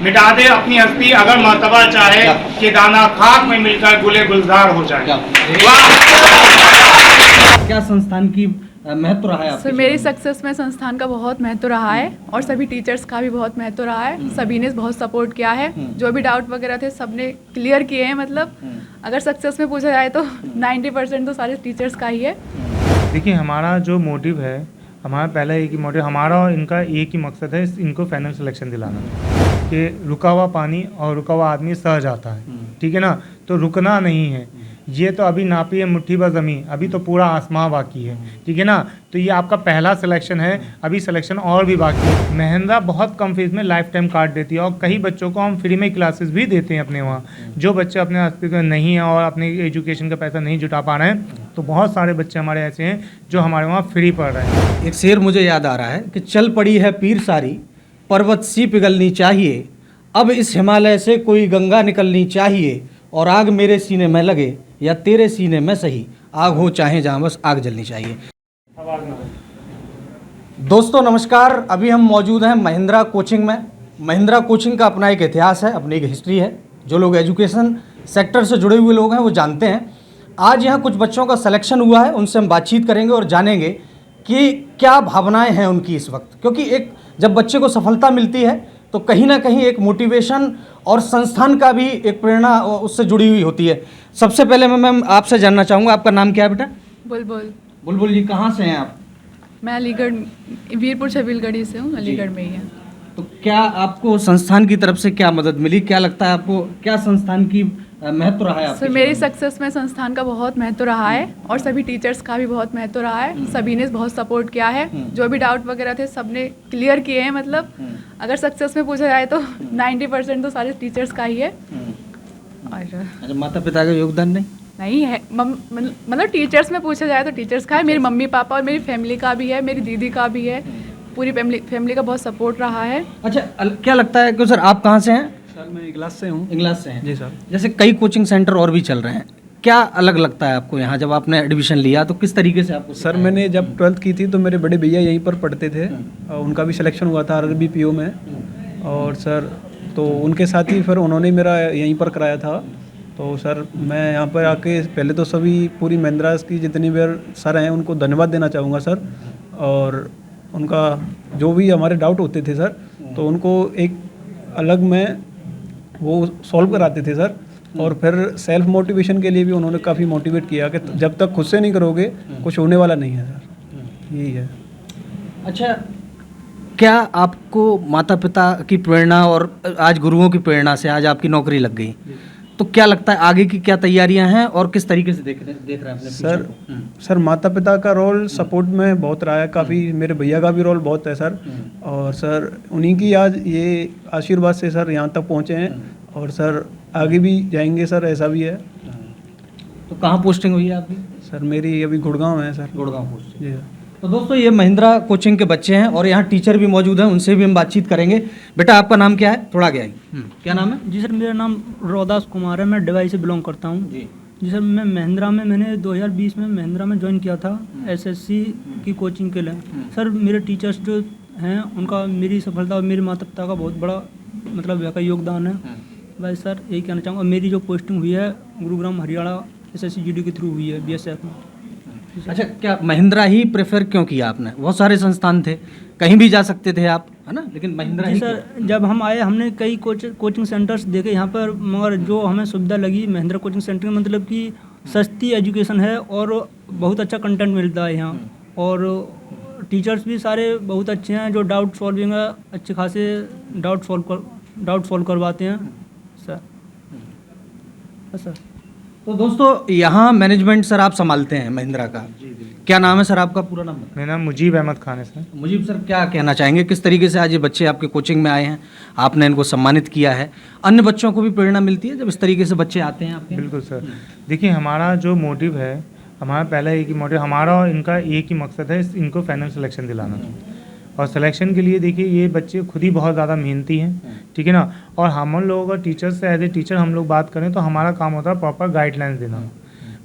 मिटा दे अपनी हस्ती अगर मर्तबा चाहे कि दाना खाक में मिलकर गुले गुलजार हो जाए। क्या संस्थान की महत्व रहा है आपके सर मेरी सक्सेस में संस्थान का बहुत महत्व रहा है और सभी टीचर्स का भी बहुत महत्व रहा है। सभी ने बहुत सपोर्ट किया है, जो भी डाउट वगैरह थे सबने क्लियर किए हैं। मतलब अगर सक्सेस में पूछा जाए तो 90% तो सारे टीचर्स का ही है। देखिए हमारा जो मोटिव है, हमारा पहला एक ही मोटिव, हमारा और इनका एक ही मकसद है, इनको फाइनल सिलेक्शन दिलाना कि रुका हुआ पानी और रुका हुआ आदमी सह जाता है, ठीक है ना। तो रुकना नहीं है, ये तो अभी नापी है मुट्ठी भर ज़मीन, अभी तो पूरा आसमां बाकी है, ठीक है ना। तो ये आपका पहला सिलेक्शन है, अभी सिलेक्शन और भी बाकी है। महिंद्रा बहुत कम फीस में लाइफ टाइम कार्ड देती है और कई बच्चों को हम फ्री में क्लासेस भी देते हैं अपने वहाँ। जो बच्चे अपने अस्तित्व नहीं हैं और अपने एजुकेशन का पैसा नहीं जुटा पा रहे हैं, तो बहुत सारे बच्चे हमारे ऐसे हैं जो हमारे वहाँ फ्री पढ़ रहे हैं। एक शेर मुझे याद आ रहा है कि चल पड़ी है पीर सारी, पर्वत सी पिघलनी चाहिए, अब इस हिमालय से कोई गंगा निकलनी चाहिए, और आग मेरे सीने में लगे या तेरे सीने में सही, आग हो चाहे जहाँ बस आग जलनी चाहिए। दोस्तों नमस्कार, अभी हम मौजूद हैं महिंद्रा कोचिंग में। महिंद्रा कोचिंग का अपना एक इतिहास है, अपनी एक हिस्ट्री है। जो लोग एजुकेशन सेक्टर से जुड़े हुए लोग हैं वो जानते हैं। आज यहाँ कुछ बच्चों का सिलेक्शन हुआ है, उनसे हम बातचीत करेंगे और जानेंगे कि क्या भावनाएं हैं उनकी इस वक्त। क्योंकि एक जब बच्चे को सफलता मिलती है तो कहीं ना कहीं एक मोटिवेशन और संस्थान का भी एक प्रेरणा उससे जुड़ी हुई होती है। सबसे पहले मैं मैम आपसे जानना चाहूँगा, आपका नाम क्या है बेटा? बुलबुल। बुलबुल जी, कहाँ से हैं आप? मैं अलीगढ़ वीरपुर छबीलगढ़ी से हूँ, अलीगढ़ में ही है। तो क्या आपको संस्थान की तरफ से क्या मदद मिली? क्या लगता है आपको, क्या संस्थान की महत्व रहा है आपके सर मेरी जीवन में? सक्सेस में संस्थान का बहुत महत्व रहा है और सभी टीचर्स का भी बहुत महत्व रहा है। सभी ने बहुत सपोर्ट किया है, जो भी डाउट वगैरह थे सबने क्लियर किए हैं। मतलब अगर सक्सेस में पूछा जाए तो 90% तो सारे टीचर्स का ही है। और अच्छा, माता पिता का योगदान नहीं है मतलब टीचर्स में पूछा जाए तो टीचर्स का है। मेरी मम्मी पापा और मेरी फैमिली का भी है, मेरी दीदी का भी है, पूरी फैमिली का बहुत सपोर्ट रहा है। अच्छा, क्या लगता है कि सर आप कहाँ से हैं? सर मैं इगलास से हूँ। इगलास से हैं जी सर। जैसे कई कोचिंग सेंटर और भी चल रहे हैं, क्या अलग लगता है आपको यहाँ जब आपने एडमिशन लिया तो किस तरीके से आपको? सर मैंने जब 12th की थी तो मेरे बड़े भैया यहीं पर पढ़ते थे और उनका भी सिलेक्शन हुआ था RRBPO में, और सर तो उनके साथ ही फिर उन्होंने मेरा यहीं पर कराया था। तो सर मैं यहाँ पर आके पहले तो सभी पूरी महिंद्रा की जितनी भी सर हैं उनको धन्यवाद देना चाहूँगा सर। और उनका जो भी हमारे डाउट होते थे सर तो उनको एक अलग में वो सॉल्व कराते थे सर। और फिर सेल्फ मोटिवेशन के लिए भी उन्होंने काफ़ी मोटिवेट किया कि जब तक खुद से नहीं करोगे कुछ होने वाला नहीं है सर, यही है। अच्छा, क्या आपको माता पिता की प्रेरणा और आज गुरुओं की प्रेरणा से आज आपकी नौकरी लग गई, तो क्या लगता है आगे की क्या तैयारियां हैं और किस तरीके से देख रहे हैं अपने सर? सर माता पिता का रोल सपोर्ट में बहुत रहा है काफ़ी, मेरे भैया का भी रोल बहुत है सर। और सर उन्हीं की आज ये आशीर्वाद से सर यहाँ तक पहुँचे हैं और सर आगे भी जाएंगे सर, ऐसा भी है। तो कहाँ पोस्टिंग हुई है आपकी? सर मेरी अभी गुड़गांव है सर। गुड़गांव पोस्टिंग। जी सर। तो दोस्तों ये महिंद्रा कोचिंग के बच्चे हैं और यहाँ टीचर भी मौजूद हैं, उनसे भी हम बातचीत करेंगे। बेटा आपका नाम क्या है? थोड़ा आगे आइए। क्या नाम है? जी सर, मेरा नाम रोहदास कुमार है, मैं डिवाई से बिलोंग करता हूँ। जी सर, मैं महिंद्रा में मैंने 2020 में महिंद्रा में ज्वाइन किया था SSC की कोचिंग के लिए। सर मेरे टीचर्स जो हैं उनका मेरी सफलता और मेरे माता पिता का बहुत बड़ा मतलब का योगदान है। बस सर यही कहना चाहूँगा। मेरी जो पोस्टिंग हुई है गुरुग्राम हरियाणा SSC GD के थ्रू हुई है BSF में। अच्छा, क्या महिंद्रा ही प्रेफर क्यों किया आपने? बहुत सारे संस्थान थे, कहीं भी जा सकते थे आप, है ना, लेकिन महिंद्रा जी ही सर, जब हम आए हमने कई कोचिंग सेंटर्स देखे यहाँ पर, मगर जो हमें सुविधा लगी महिंद्रा कोचिंग सेंटर में, मतलब कि सस्ती एजुकेशन है और बहुत अच्छा कंटेंट मिलता है यहाँ। और टीचर्स भी सारे बहुत अच्छे हैं, जो डाउट सॉल्विंग है अच्छे खासे डाउट सॉल्व करवाते हैं सर। बस सर। तो दोस्तों यहाँ मैनेजमेंट सर आप संभालते हैं महिंद्रा का, क्या नाम है सर आपका? पूरा नाम? मेरा नाम मुजीब अहमद खान है सर। मुजीब सर, क्या कहना चाहेंगे, किस तरीके से आज ये बच्चे आपके कोचिंग में आए हैं, आपने इनको सम्मानित किया है, अन्य बच्चों को भी प्रेरणा मिलती है जब इस तरीके से बच्चे आते हैं आपके? बिल्कुल सर। देखिए हमारा जो मोटिव है, हमारा पहला एक ही मोटिव, हमारा और इनका एक ही मकसद है, इनको फाइनल सिलेक्शन दिलाना। और सिलेक्शन के लिए देखिए ये बच्चे खुद ही बहुत ज़्यादा मेहनती हैं, ठीक है ना। और हम लोगों का टीचर से एज ए टीचर हम लोग बात करें तो हमारा काम होता है प्रॉपर गाइडलाइंस देना।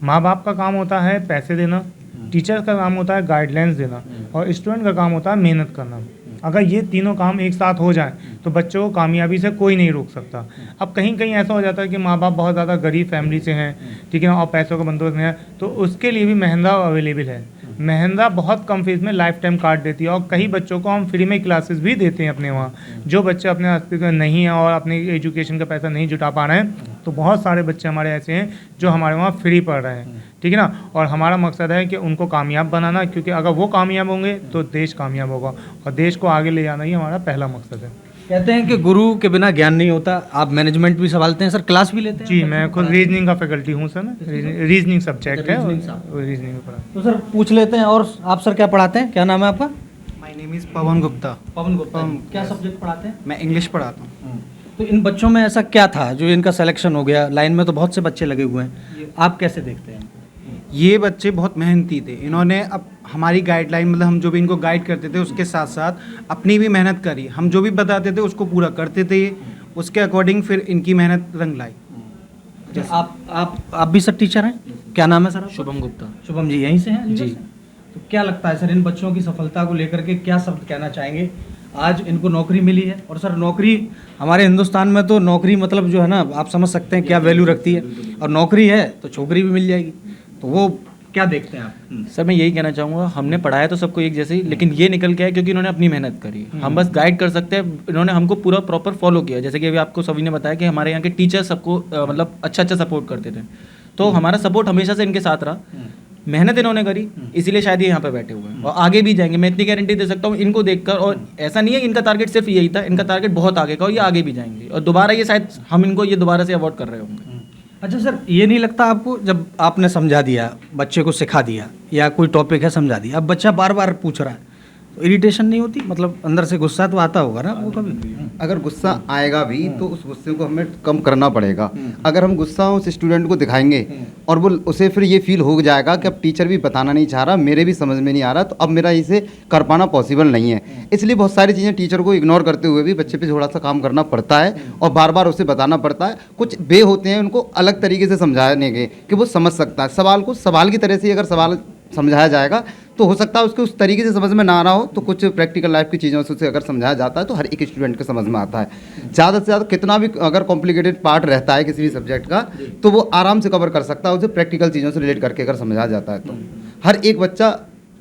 माँ बाप का काम होता है पैसे देना, टीचर का काम होता है गाइडलाइंस देना, और स्टूडेंट का काम होता है मेहनत करना। अगर ये तीनों काम एक साथ हो जाएं तो बच्चों को कामयाबी से कोई नहीं रोक सकता। अब कहीं कहीं ऐसा हो जाता है कि माँ बाप बहुत ज़्यादा गरीब फैमिली से हैं, ठीक है ना, और पैसों का बंदोबस्त नहीं है, तो उसके लिए भी महिंद्रा अवेलेबल है। महिंद्रा बहुत कम फीस में लाइफ टाइम कार्ड देती है और कई बच्चों को हम फ्री में क्लासेस भी देते हैं अपने वहाँ। जो बच्चे अपने अस्तित्व में नहीं हैं और अपने एजुकेशन का पैसा नहीं जुटा पा रहे हैं, तो बहुत सारे बच्चे हमारे ऐसे हैं जो हमारे वहाँ फ्री पढ़ रहे हैं, ठीक है ना। और हमारा मकसद है कि उनको कामयाब बनाना, क्योंकि अगर वो कामयाब होंगे तो देश कामयाब होगा और देश को आगे ले जाना ही हमारा पहला मकसद है। कहते हैं कि गुरु के बिना ज्ञान नहीं होता। आप मैनेजमेंट भी संभालते हैं सर, क्लास भी लेते हैं? जी, मैं खुद रीजनिंग का फैकल्टी हूँ सर ना, रीजनिंग सब्जेक्ट है, रीजनिंग में पढ़ा। तो सर पूछ लेते हैं, और आप सर क्या पढ़ाते हैं, क्या नाम है आपका? My name is Pawan Gupta. Pawan Gupta. क्या सब्जेक्ट पढ़ाते हैं? मैं इंग्लिश पढ़ाता हूँ। तो इन बच्चों में ऐसा क्या था जो इनका सिलेक्शन हो गया? लाइन में तो बहुत से बच्चे लगे हुए हैं, आप कैसे देखते हैं? ये बच्चे बहुत मेहनती थे। इन्होंने अब हमारी गाइडलाइन, मतलब हम जो भी इनको गाइड करते थे उसके साथ साथ अपनी भी मेहनत करी। हम जो भी बताते थे उसको पूरा करते थे, उसके अकॉर्डिंग फिर इनकी मेहनत रंग लाई। आप भी सर टीचर हैं, क्या नाम है सर? शुभम गुप्ता। शुभम जी यहीं से हैं जी। तो क्या लगता है सर, इन बच्चों की सफलता को लेकर के क्या शब्द कहना चाहेंगे? आज इनको नौकरी मिली है, और सर नौकरी हमारे हिंदुस्तान में तो नौकरी मतलब जो है ना, आप समझ सकते हैं क्या वैल्यू रखती है, और नौकरी है तो छोकरी भी मिल जाएगी, तो वो क्या देखते हैं आप? सर मैं यही कहना चाहूँगा, हमने पढ़ाया तो सबको एक जैसे ही, लेकिन ये निकल के आया क्योंकि इन्होंने अपनी मेहनत करी। हम बस गाइड कर सकते हैं, इन्होंने हमको पूरा प्रॉपर फॉलो किया। जैसे कि अभी आपको सभी ने बताया कि हमारे यहाँ के टीचर सबको मतलब अच्छा सपोर्ट करते थे, तो हमारा सपोर्ट हमेशा से इनके साथ रहा। मेहनत इन्होंने करी, इसीलिए शायद ये यहाँ पे बैठे हुए हैं और आगे भी जाएंगे। मैं इतनी गारंटी दे सकता हूँ इनको देखकर। और ऐसा नहीं है कि इनका टारगेट सिर्फ यही था, इनका टारगेट बहुत आगे का और ये आगे भी जाएंगे, और दोबारा ये शायद हम इनको ये दोबारा से अवार्ड कर रहे होंगे। अच्छा सर, ये नहीं लगता आपको, जब आपने समझा दिया, बच्चे को सिखा दिया, या कोई टॉपिक है समझा दिया, अब बच्चा बार बार पूछ रहा है, तो इरिटेशन नहीं होती? मतलब अंदर से गुस्सा तो आता होगा ना वो कभी? अगर गुस्सा आएगा भी तो उस गुस्से को हमें कम करना पड़ेगा। अगर हम गुस्सा उस स्टूडेंट को दिखाएंगे और वो उसे फिर ये फील हो जाएगा कि अब टीचर भी बताना नहीं चाह रहा, मेरे भी समझ में नहीं आ रहा, तो अब मेरा इसे कर पाना पॉसिबल नहीं है। इसलिए बहुत सारी चीज़ें टीचर को इग्नोर करते हुए भी बच्चे पे थोड़ा सा काम करना पड़ता है और बार बार उसे बताना पड़ता है। कुछ वे होते हैं उनको अलग तरीके से समझाने के कि वो समझ सकता है सवाल को, सवाल की तरह से अगर सवाल समझाया जाएगा तो हो सकता है उसके उस तरीके से समझ में ना आ रहा हो, तो कुछ प्रैक्टिकल लाइफ की चीज़ों से उसे अगर समझाया जाता है तो हर एक स्टूडेंट को समझ में आता है। ज़्यादा से ज़्यादा कितना भी अगर कॉम्प्लिकेटेड पार्ट रहता है किसी भी सब्जेक्ट का, तो वो आराम से कवर कर सकता है, उसे प्रैक्टिकल चीज़ों से रिलेट करके अगर समझाया जाता है तो। हर एक बच्चा,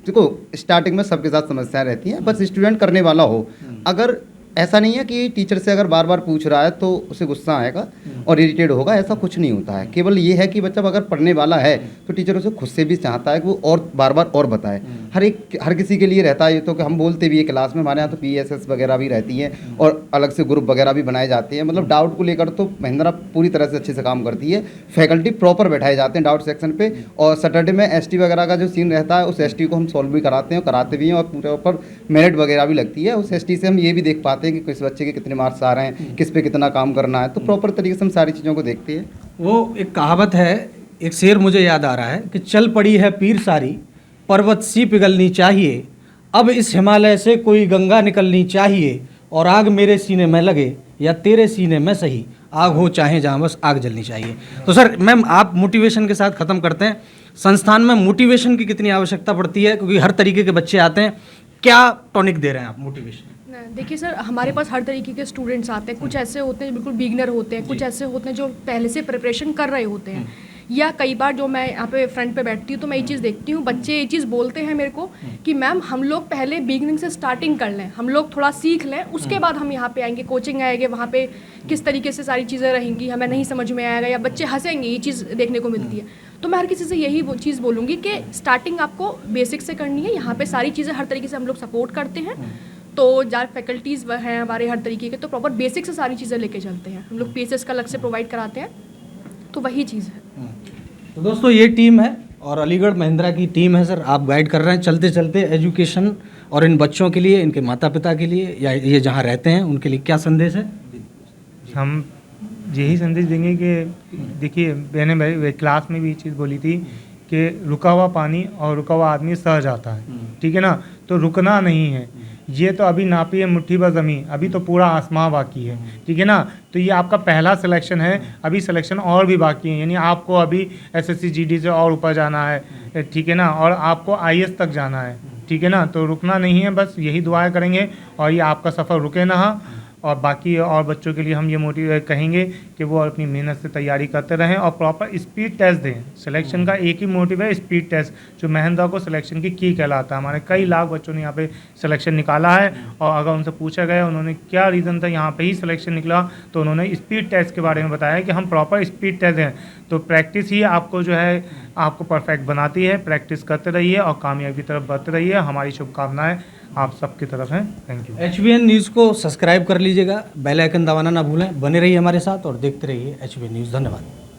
देखो स्टार्टिंग में सबके साथ समस्याएं रहती हैं, बस स्टूडेंट करने वाला हो। अगर ऐसा नहीं है कि टीचर से अगर बार बार पूछ रहा है तो उसे गुस्सा आएगा और इरिटेट होगा, ऐसा कुछ नहीं होता है। केवल ये है कि बच्चा अगर पढ़ने वाला है तो टीचर उसे खुद से भी चाहता है कि वो और बार बार और बताए। हर किसी के लिए रहता है ये तो, कि हम बोलते भी है क्लास में, हमारे यहाँ तो PSS वगैरह भी रहती है और अलग से ग्रुप वगैरह भी बनाए जाते हैं। मतलब डाउट को लेकर तो महिंद्रा पूरी तरह से अच्छे से काम करती है। फैकल्टी प्रॉपर बैठाए जाते हैं डाउट सेक्शन पे, और सैटरडे में ST वगैरह का जो सीन रहता है उस ST को हम सॉल्व भी कराते हैं, कराते भी हैं, और पूरे ऊपर मेरिट वगैरह भी लगती है। उस ST से हम ये भी देख पाते हैं कि किस बच्चे के कितने मार्क्स आ रहे हैं, किस पे कितना काम करना है, तो प्रॉपर तरीके से हम सारी चीज़ों को देखते हैं। वो एक कहावत है, एक शेर मुझे याद आ रहा है कि चल पड़ी है पीर सारी, पर्वत सी पिघलनी चाहिए, अब इस हिमालय से कोई गंगा निकलनी चाहिए, और आग मेरे सीने में लगे या तेरे सीने में सही, आग हो चाहे जहाँ बस आग जलनी चाहिए। तो सर मैम, आप मोटिवेशन के साथ ख़त्म करते हैं। संस्थान में मोटिवेशन की कितनी आवश्यकता पड़ती है, क्योंकि हर तरीके के बच्चे आते हैं, क्या टॉनिक दे रहे हैं आप मोटिवेशन? देखिए सर, हमारे पास हर तरीके के स्टूडेंट्स आते हैं। कुछ ऐसे होते हैं बिल्कुल बिगनर होते हैं, कुछ ऐसे होते हैं जो पहले से प्रिपरेशन कर रहे होते हैं, या कई बार जो मैं यहाँ पे फ्रंट पे बैठती हूँ तो मैं ये चीज़ देखती हूँ, बच्चे ये चीज़ बोलते हैं मेरे को कि मैम हम लोग पहले बिगनिंग से स्टार्टिंग कर लें, हम लोग थोड़ा सीख लें, उसके बाद हम यहाँ पे आएंगे, कोचिंग आएंगे, वहाँ पे किस तरीके से सारी चीज़ें रहेंगी हमें नहीं समझ में आएगा, या बच्चे हंसेंगे, ये चीज़ देखने को मिलती है। तो मैं हर किसी से यही वो चीज़ बोलूँगी कि स्टार्टिंग आपको बेसिक से करनी है। यहाँ पर सारी चीज़ें हर तरीके से हम लोग सपोर्ट करते हैं, तो ज़्यादा फैकल्टीज़ हैं हमारे हर तरीके के, तो प्रॉपर बेसिक से सारी चीज़ें लेके चलते हैं हम लोग। PSS का अलग से प्रोवाइड कराते हैं, तो वही चीज़ है। तो दोस्तों ये टीम है और अलीगढ़ महिंद्रा की टीम है सर, आप गाइड कर रहे हैं चलते चलते एजुकेशन, और इन बच्चों के लिए, इनके माता पिता के लिए, या ये जहाँ रहते हैं उनके लिए क्या संदेश है? हम यही संदेश देंगे कि देखिए, मैंने भाई क्लास में भी ये चीज़ बोली थी कि रुका हुआ पानी और रुका हुआ आदमी सह जाता है, ठीक है ना। तो रुकना नहीं है, ये तो अभी नापी है मुट्ठी भर ज़मीन, अभी तो पूरा आसमां बाकी है, ठीक है ना। तो ये आपका पहला सिलेक्शन है, अभी सिलेक्शन और भी बाकी है, यानी आपको अभी SSC GD से और ऊपर जाना है, ठीक है ना, और आपको IAS तक जाना है, ठीक है ना। तो रुकना नहीं है, बस यही दुआएं करेंगे और ये आपका सफ़र रुके ना। और बाकी और बच्चों के लिए हम ये मोटिवेट कहेंगे कि वो अपनी मेहनत से तैयारी करते रहें और प्रॉपर स्पीड टेस्ट दें। सिलेक्शन का एक ही मोटिव है, स्पीड टेस्ट, जो महिंद्रा को सिलेक्शन की कहलाता है। हमारे कई लाख बच्चों ने यहाँ पे सिलेक्शन निकाला है, और अगर उनसे पूछा गया उन्होंने क्या रीज़न था यहाँ पे ही सिलेक्शन निकला, तो उन्होंने स्पीड टेस्ट के बारे में बताया कि हम प्रॉपर स्पीड टेस्ट दें। तो प्रैक्टिस ही आपको जो है आपको परफेक्ट बनाती है। प्रैक्टिस करते रहिए और कामयाबी की तरफ बढ़ते रहिए। हमारी शुभकामनाएं आप सबकी तरफ हैं। Thank you. HBN न्यूज़ को सब्सक्राइब कर लीजिएगा, बेल आइकन दबाना ना भूलें। बने रहिए हमारे साथ और देखते रहिए HBN न्यूज़। धन्यवाद।